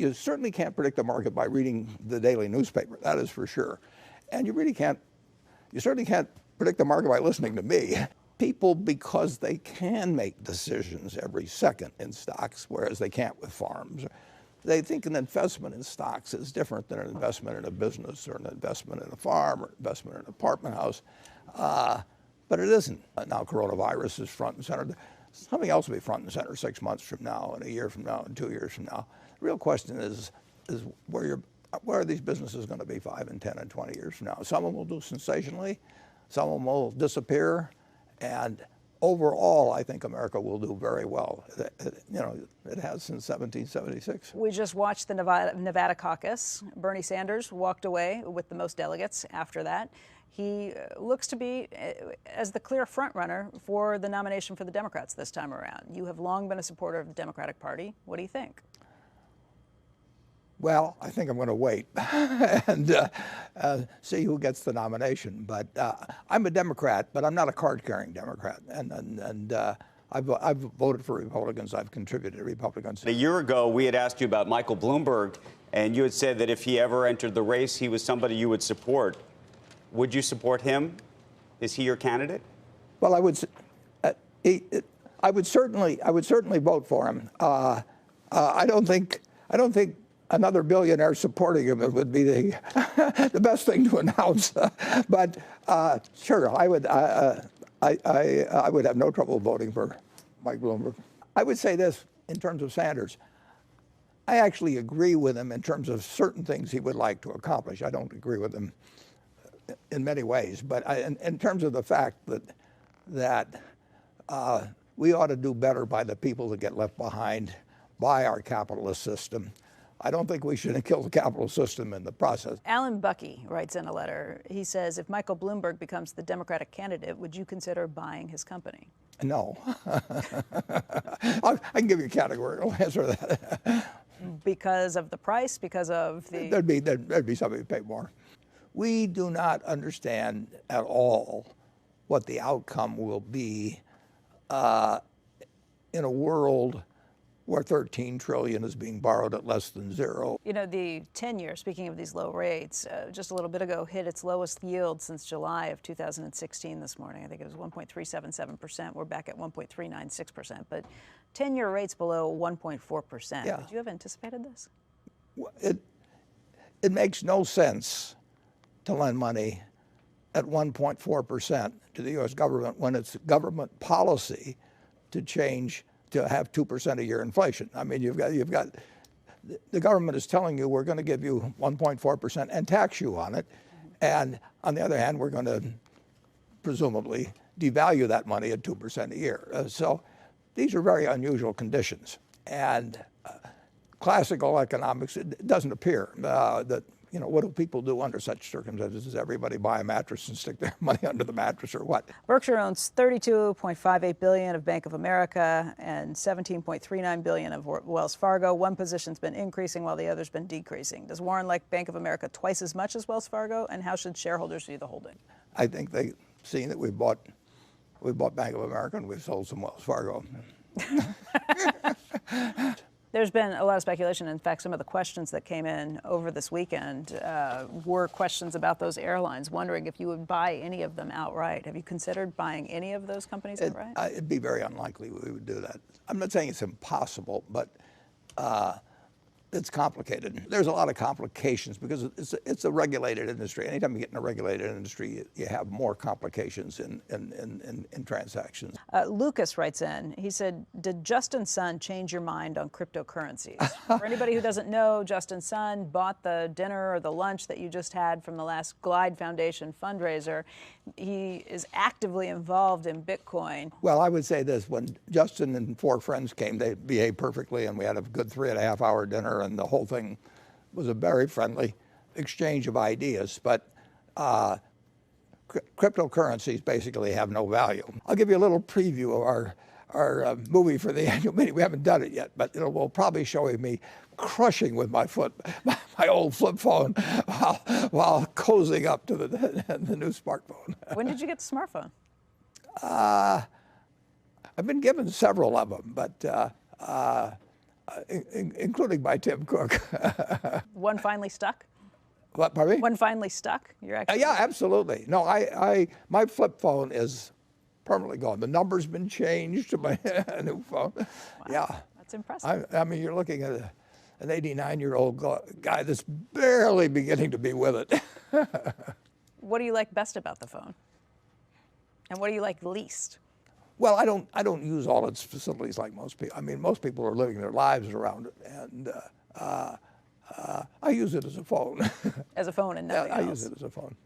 you certainly can't predict the market by reading the daily newspaper. That is for sure. And you certainly can't predict the market by listening to me. People, because they can make decisions every second in stocks, whereas they can't with farms, they think an investment in stocks is different than an investment in a business or an investment in a farm or an investment in an apartment house. But it isn't. Now coronavirus is front and center. Something else will be front and center 6 months from now, and a year from now, and 2 years from now. The real question is where are these businesses going to be 5 and 10 and 20 years from now? Some of them will do sensationally, some of them will disappear, and overall, I think America will do very well. It has since 1776. We just watched the Nevada caucus. Bernie Sanders walked away with the most delegates after that. He looks to be as the clear frontrunner for the nomination for the Democrats this time around. You have long been a supporter of the Democratic Party. What do you think? Well, I think I'm going to wait and see who gets the nomination. But I'm a Democrat, but I'm not a card-carrying Democrat. And I've voted for Republicans. I've contributed to Republicans. A year ago, we had asked you about Michael Bloomberg, and you had said that if he ever entered the race, he was somebody you would support. Would you support him? Is he your candidate? Well, I would certainly vote for him. I don't think another billionaire supporting him would be the best thing to announce. But sure, I would have no trouble voting for Mike Bloomberg. I would say this in terms of Sanders. I actually agree with him in terms of certain things he would like to accomplish. I don't agree with him in many ways, but in terms of the fact that we ought to do better by the people that get left behind by our capitalist system. I don't think we should kill the capitalist system in the process. Alan Buckey writes in a letter. He says, if Michael Bloomberg becomes the Democratic candidate, would you consider buying his company? No. I can give you a categorical answer to that. Because of the price? Because of the... There'd be somebody who pay more. We do not understand at all what the outcome will be in a world where $13 trillion is being borrowed at less than zero. You know, the 10-year, speaking of these low rates, just a little bit ago hit its lowest yield since July of 2016 this morning. I think it was 1.377%. We're back at 1.396%. But 10-year rates below 1.4%. Yeah. Would you have anticipated this? It makes no sense to lend money at 1.4% to the U.S. government when it's government policy to have 2% a year inflation. I mean, you've got the government is telling you we're going to give you 1.4% and tax you on it, and on the other hand, we're going to presumably devalue that money at 2% a year. So these are very unusual conditions, and classical economics, it doesn't appear that. What do people do under such circumstances? Does everybody buy a mattress and stick their money under the mattress or what? Berkshire owns $32.58 billion of Bank of America and $17.39 billion of Wells Fargo. One position's been increasing while the other's been decreasing. Does Warren like Bank of America twice as much as Wells Fargo? And how should shareholders view the holding? I think they've seen that we bought Bank of America and we've sold some Wells Fargo. There's been a lot of speculation. In fact, some of the questions that came in over this weekend were questions about those airlines, wondering if you would buy any of them outright. Have you considered buying any of those companies outright? It'd be very unlikely we would do that. I'm not saying it's impossible, but it's complicated. There's a lot of complications because it's a regulated industry. Anytime you get in a regulated industry, you have more complications in transactions. Lucas writes in, he said, did Justin Sun change your mind on cryptocurrencies? For anybody who doesn't know, Justin Sun bought the dinner or the lunch that you just had from the last Glide Foundation fundraiser. He is actively involved in Bitcoin. Well, I would say this, when Justin and 4 friends came, they behaved perfectly and we had a good 3.5-hour dinner and the whole thing was a very friendly exchange of ideas. But cryptocurrencies basically have no value. I'll give you a little preview of our movie for the annual meeting. We haven't done it yet, but we'll probably show me crushing with my foot my old flip phone while cozying up to the new smartphone. When did you get the smartphone? I've been given several of them, but including by Tim Cook. One finally stuck? What, pardon me? One finally stuck? You're actually Yeah, absolutely. No, my flip phone is permanently gone. The number's been changed to my new phone. Wow, yeah. That's impressive. I mean, you're looking at an 89-year-old guy that's barely beginning to be with it. What do you like best about the phone? And what do you like least? Well, I don't use all its facilities like most people. I mean, most people are living their lives around it, and I use it as a phone. As a phone and nothing I else. use it as a phone.